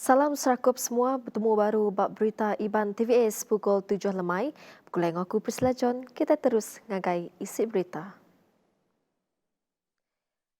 Salam serakup semua, bertemu baru bab berita Iban TVS pukul 7 lemai. Pukul yang aku Priscilla, kita terus ngagai isi berita.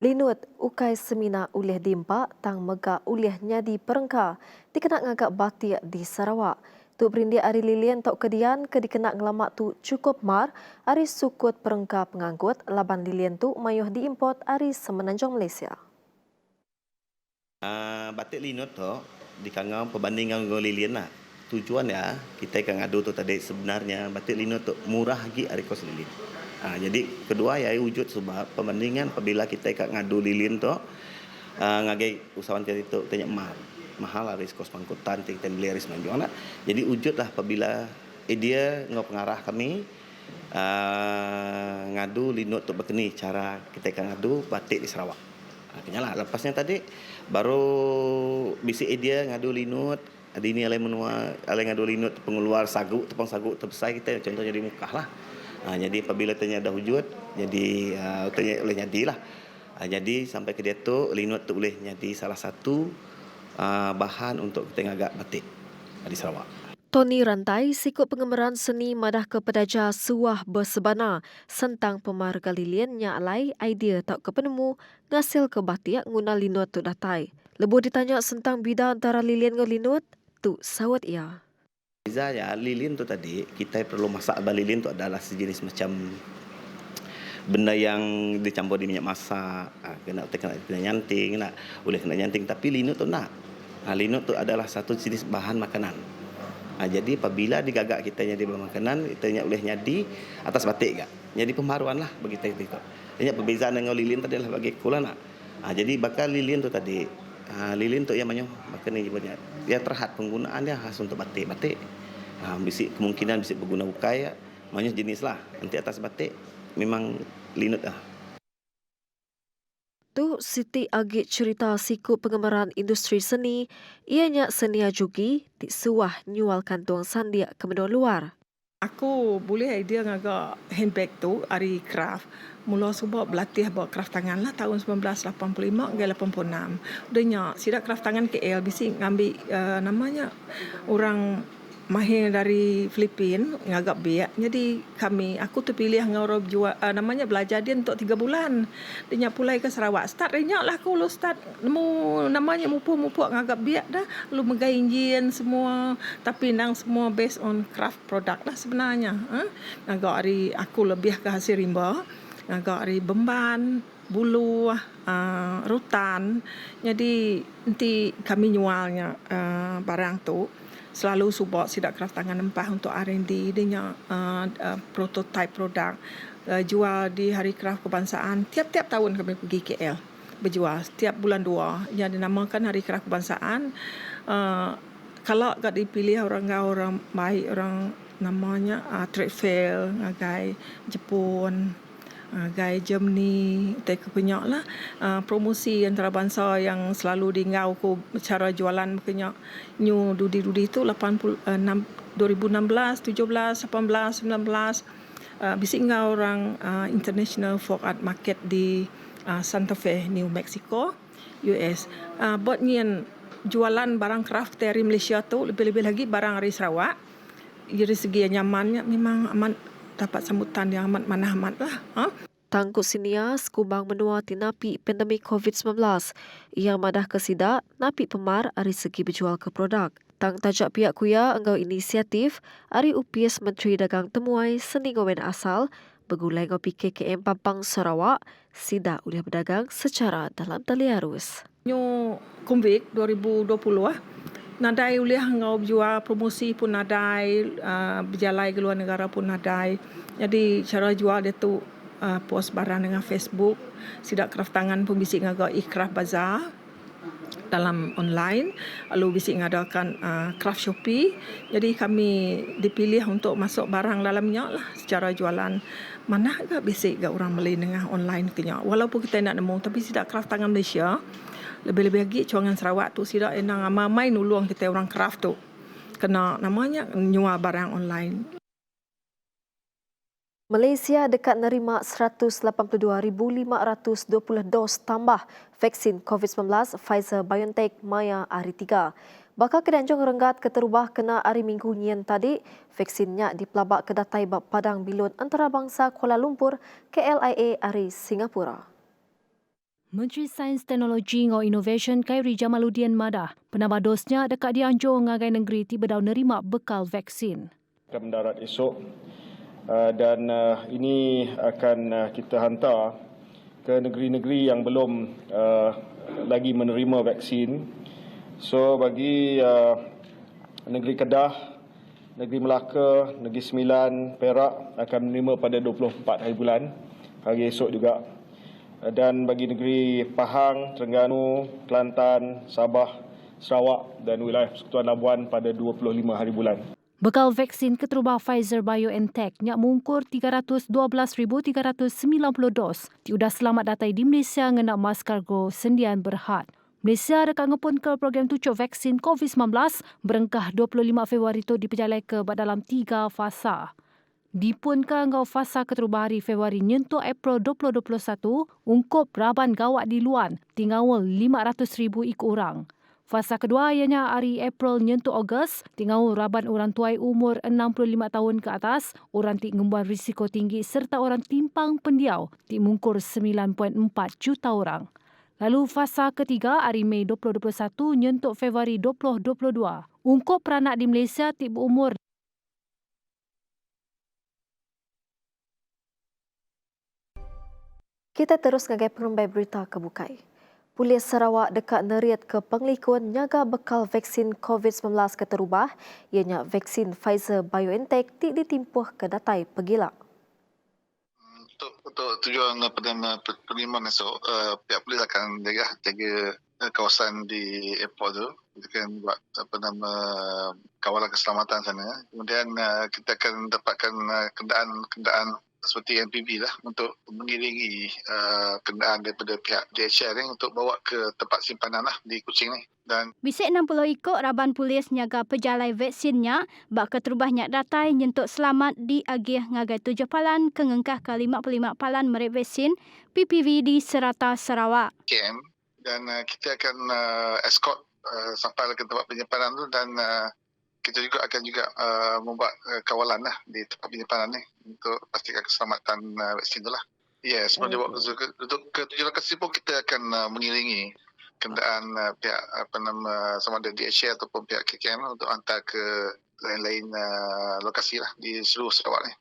Linut ukai semina ulih dimpak tang mega ulihnya di Perengka dikenak ngagak batik di Sarawak. Tu berindi Ari Lilian tok kedian ke dikenak ngelamak tu cukup mar Ari sukut Perengka pengangkut laban Lilian tu mayuh diimport Ari semenanjung Malaysia. Batik linut tu di kangau perbandingan dengan lilian lah. Tujuan ya kita akan ngadu tu tadi sebenarnya batik linut tu murah lagi dari kos lilin. Jadi kedua ya wujud sebab perbandingan apabila kita akan ngadu lilin tu ngagai usahawan kita itu tanya mahal dari kos pangkutan kita beli dari semenanjung lah. Jadi wujud lah apabila dia ngau pengarah kami ngadu linut tu begini cara kita akan ngadu batik di Sarawak. Kenyalah lepasnya tadi baru bisi idea ngadu linut ada ini alai menua alai ngadu linut pengeluar sagu tepang sagu terbesar kita contohnya di Mekah lah. Jadi apabila tanya dah wujud jadi tanya boleh jadilah. Jadi sampai ke dia tu linut tu boleh jadi salah satu bahan untuk kita ngagak batik di Sarawak. Tony Rantai, sikut pengemeran seni madah ke pedaja suah bersebana sentang pemarga lilian nya alai idea tak ke penemu ngasil ke batik guna linut tu datai. Lebih ditanya sentang bida antara lilian dengan linut, tu sawat ia. Beza ya lilin tu tadi kita perlu masak lilin tu adalah sejenis macam benda yang dicampur di minyak masak, kena nyanting, boleh kena nyanting tapi linut tu nak. Linut tu adalah satu jenis bahan makanan. Jadi apabila digagak kita jadi bahan makanan, kita boleh jadi atas batik gak. Jadi pembaruan lah bagi kita itu. Ini perbezaan dengan lilin tadi adalah bagi kula nak. Jadi bakal lilin tu tadi, lilin tu yang banyak bakal ni banyak. Dia terhad penggunaannya khas untuk batik. Bisa kemungkinan bisa berguna ukai, banyak jenis lah. Nanti atas batik memang linut lah. Tu Siti Agit cerita siku pengemeran industri seni, ianya senia jugi di suah nyual kantung sandia ke menua luar. Aku boleh idea ngagak handbag tu hari craft. Mula sebab berlatih buat craft tangan lah tahun 1985 ke 86. Udahnya sidak craft tangan KL bising ngambil namanya orang mahir dari Filipin ngagak biak. Jadi aku terpilih ngau jual namanya belajar dia untuk 3 bulan. Dia pulai ke Sarawak. Start renyak lah aku lu start mu namanya mupuk ngagak biak dah. Lu megai enjin semua tapi nang semua based on craft product lah sebenarnya. Ngagak hari aku lebih ke hasil rimba. Ngagak hari Bemban, Bulu, Rutan. Jadi nanti kami jualnya barang tu selalu support sidak craft tangan empah untuk R&D dia prototype produk jual di Hari Craft Kebangsaan. Tiap-tiap tahun kami pergi KL berjual setiap bulan 2 yang dinamakan Hari Craft Kebangsaan. Kalau agak dipilih orang baik orang namanya trade fair ngagai Jepun, Gai Germany, take penyak lah promosi antarabangsa yang selalu diingau ku cara jualan penyak new dudi tu 2016, 17, 18, 19 bisik ngau orang International Folk Art Market di Santa Fe, New Mexico, US. Buat nyian jualan barang craft dari Malaysia tu lebih-lebih lagi barang dari Sarawak. Dari segi nyamannya memang amat dapat sambutan yang amat lah. Tangkut sinia sekubang menua tinapi pandemik COVID-19 yang madah kesidak napi pemar dari segi berjual ke produk. Tang tajak pihak kuya enggau inisiatif ari UPS Menteri Dagang Temuai seni ngowen asal bergulai ngopi KKM Pampang Sarawak sida uliah berdagang secara dalam tali arus. Nyu Konvik 2020 nadai uliah ngau jual promosi pun nadai, berjalai ke luar negara pun nadai. Jadi cara jual dia tu post barang dengan Facebook, sidak craft tangan pun bisik ngagak e-craft bazaar dalam online, lalu bisik ngadakan craft Shopee. Jadi kami dipilih untuk masuk barang dalamnya lah secara jualan. Mana agak bisik gak orang beli dengan online kenya. Walaupun kita nak nemu tapi sidak craft tangan Malaysia lebih-lebih lagi cuangan Sarawak tu sidak enang amai nulung kita orang craft tu. Kena namanya nyual barang online. Malaysia dekat nerima 182,520 dos tambah vaksin COVID-19 Pfizer-BioNTech Maya hari 3. Bakal Kedanjung Renggat keterubah kena hari Minggu nyen tadi, vaksinnya dipelabak kedatai bab Padang Bilun Antarabangsa Kuala Lumpur KLIA hari Singapura. Menteri Sains Teknologi dan Innovation Khairi Jamaluddin madah penambah dosnya dekat dianjur ngagai negeri tiba dah nerima bekal vaksin. Akan mendarat esok dan ini akan kita hantar ke negeri-negeri yang belum lagi menerima vaksin. So bagi negeri Kedah, negeri Melaka, negeri Sembilan, Perak akan menerima pada 24 hari bulan, hari esok juga. Dan bagi negeri Pahang, Terengganu, Kelantan, Sabah, Sarawak dan wilayah Persekutuan Labuan pada 25 hari bulan. Bekal vaksin keterubah Pfizer-BioNTech nyak mungkur 312,390 dos tiudah selamat datai di Malaysia ngenak mas kargo sendian berhad. Malaysia dekat ngepun ke program tucuk vaksin COVID-19 berengkah 25 Februari itu diperjalai ke dalam 3 fasa. Dipun ke ngau fasa keterubah hari Februari nyentuh April 2021 ungkup raban gawat di luan tinggal 500,000 ikut orang. Fasa kedua ianya hari April nyentuh Ogos tinggal raban orang tuai umur 65 tahun ke atas, orang tik ngembuan risiko tinggi serta orang timpang pendiau tik mungkur 9.4 juta orang. Lalu fasa ketiga hari Mei 2021 nyentuh Februari 2022. Ungkup peranak di Malaysia tik berumur Kita terus ngagai perumbai berita kebukai. Polis Sarawak dekat neriat ke Penglikun nyaga bekal vaksin COVID-19 keterubah, ianya vaksin Pfizer-BioNTech tik ditimpuh ke datai pegilak. Untuk tujuan penerimaan esok, pihak polis akan jaga kawasan di airport tu. Kita akan buat kawalan keselamatan sana. Kemudian kita akan dapatkan kenderaan seperti MPV lah untuk mengiringi kenderaan daripada pihak DHL ni untuk bawa ke tempat simpanan lah di Kuching ni. Dan Bisik 60 ikut raban polis nyaga pejalai vaksinnya bak keterubahnya datai nyentuk selamat di agih ngagai 7 palan kengengkah ke 55 palan merek vaksin PPV di Serata Sarawak. KM dan kita akan escort sampai ke tempat penyimpanan tu dan kita juga akan membuat kawalan lah di tempat penyimpanan ni untuk pastikan keselamatan vaksin tu lah. Ya, sebelum dibawa ke tujuan lokasi pun kita akan mengiringi kenderaan pihak sama ada DHL ataupun pihak KKM untuk hantar ke lain-lain lokasi lah di seluruh Sarawak ni.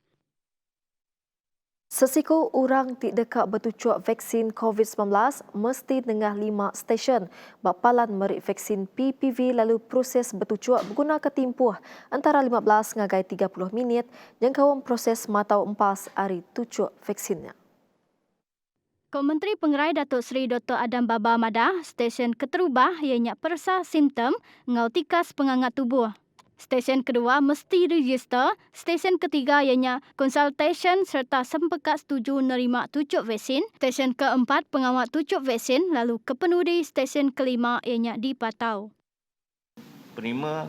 Sesiku orang tik dekat bertucuk vaksin COVID-19 mesti tengah 5 stesen bapalan merik vaksin PPV lalu proses bertucuk berguna ketimpuh antara 15 ngagai 30 minit yang kawan proses matau empas hari tucuk vaksinnya. Menteri Pengerai Datuk Seri Dr. Adam Baba madah stesen keterubah ianya persa simptom ngau tikas pengangat tubuh. Stesen kedua mesti register, stesen ketiga ianya consultation serta sempekat setuju nerima tucuk vaksin, stesen keempat pengawal tucuk vaksin lalu kepenudi stesen kelima ianya dipatau. Penerima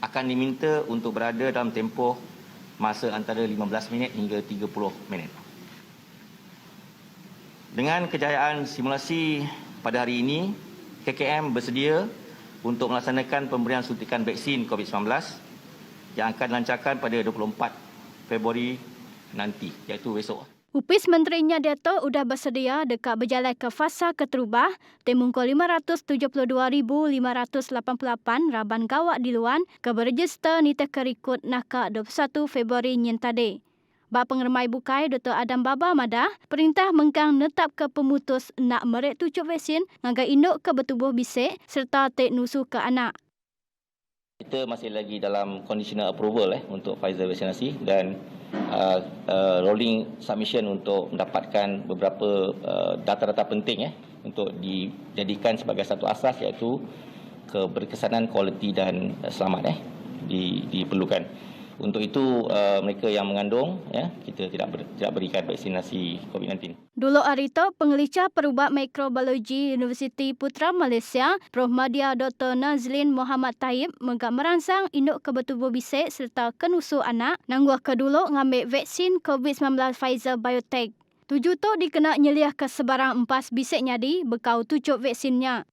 akan diminta untuk berada dalam tempoh masa antara 15 minit hingga 30 minit. Dengan kejayaan simulasi pada hari ini, KKM bersedia untuk melaksanakan pemberian suntikan vaksin COVID-19 yang akan dilancarkan pada 24 Februari nanti, iaitu besok. Upis menterinya Dato' sudah bersedia dekat berjalan ke fasa keterubah, temungkul 572,588 raban gawat di luan ke berregister nita kerikut nakak 21 Februari nyen tadi. Bak Pengermai Bukai Dr. Adam Baba madah, perintah mengkang netap ke pemutus nak merek tucuk vaksin ngagai induk ke bertubuh bisik serta tek nusu ke anak. Kita masih lagi dalam conditional approval untuk Pfizer vaksinasi dan rolling submission untuk mendapatkan beberapa data-data penting untuk dijadikan sebagai satu asas iaitu keberkesanan kualiti dan selamat diperlukan. Untuk itu mereka yang mengandung kita tidak berikan vaksinasi COVID-19. Dulu hari itu, pengelicah perubat mikrobiologi Universiti Putra Malaysia, Prof. Madya Dr. Nazlin Muhammad Taib menggak merangsang induk ke bertubuh bisik serta kenusu anak nangguh ke dulu ngambil vaksin COVID-19 Pfizer-BioNTech. Tujuh tu dikena nyeliah ke sebarang empas bisik nyadi bekau tucuk vaksinnya.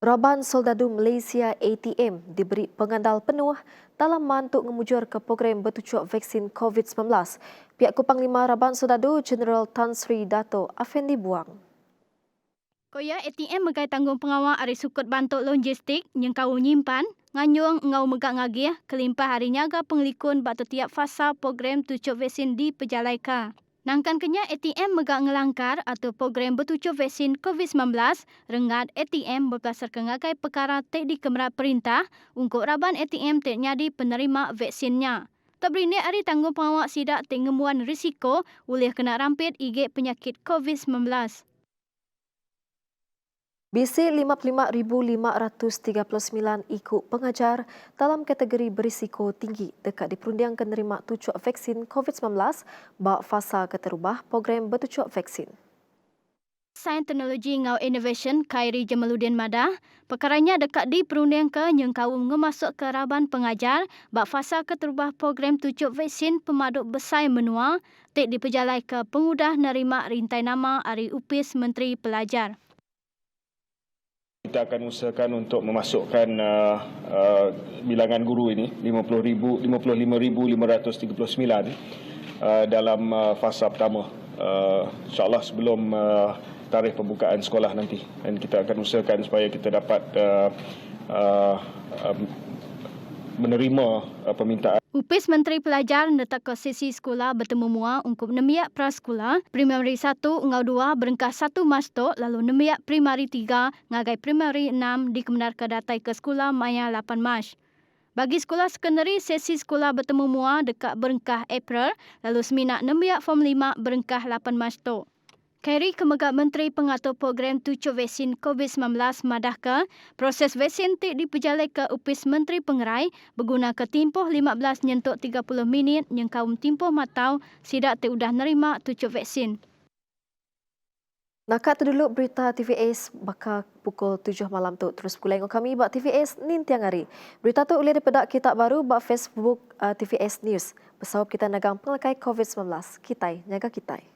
Raban Soldadu Malaysia ATM diberi pengandal penuh dalam mantuk memujur ke program bertujuk vaksin COVID-19. Pihak Panglima Raban Soldadu Jeneral Tan Sri Dato' Afendi Buang. Koya ATM megai tanggung pengawal ari sukut bantuk logistik yang kau nyimpan, nganyung ngau megak ngagih kelimpah hari nyaga pengelikun bak tiap fasa program tujuk vaksin di Pejalaika. Nangkan kenya ATM megak ngelangkar atau program bertujuk vaksin COVID-19, rengat ATM berpasar ke ngagai perkara tek di kemerat perintah untuk Raban ATM tek nyadi penerima vaksinnya. Terbrini ari tanggung pengawal sidak tek ngemuan risiko oleh kena rampit igek penyakit COVID-19. BC 55,539 ikut pengajar dalam kategori berisiko tinggi dekat diperundiang menerima tujuk vaksin COVID-19 bak fasa keterubah program bertujuk vaksin. Sains Teknologi Ngau Innovation Khairi Jamaluddin Madah, perkaranya dekat di perundiang ke yang kaum ngemasuk ke Raban pengajar bak fasa keterubah program tujuk vaksin pemaduk besar menua tek diperjalai ke pengudah nerima rintai nama ari UPIS Menteri Pelajar. Kita akan usahakan untuk memasukkan bilangan guru ini 55,539 dalam fasa pertama. InsyaAllah sebelum tarikh pembukaan sekolah nanti. Dan kita akan usahakan supaya kita dapat menerima permintaan. UPIS Menteri Pelajar letak ke sesi sekolah bertemu mua untuk nemiak prasekolah, primary 1 ngau 2 berengkah 1 mastok, lalu nemiak primary 3 ngagai primary 6 dikemenar ke datai ke sekolah maya 8 Mac. Bagi sekolah sekondari, sesi sekolah bertemu mua dekat berengkah April, lalu seminak nemiak form 5 berengkah 8 mastok. Khairi Kemegak Menteri Pengatur Program Tujuk Vaksin COVID-19 madah ke proses vaksin tik diperjalai ke UPIS Menteri Pengerai berguna ke timpoh 15 nyentuk 30 minit yang kaum timpoh matau sidak tik udah nerima tujuk vaksin. Nakat tu dulu berita TVS bakal pukul 7 malam tu. Terus pukul dengan kami bak TVS nin tiang hari. Berita tu boleh dipedak kita baru bak Facebook TVS News. Bersawab kita nagang pengelakai COVID-19. Kitai, nyaga kitai.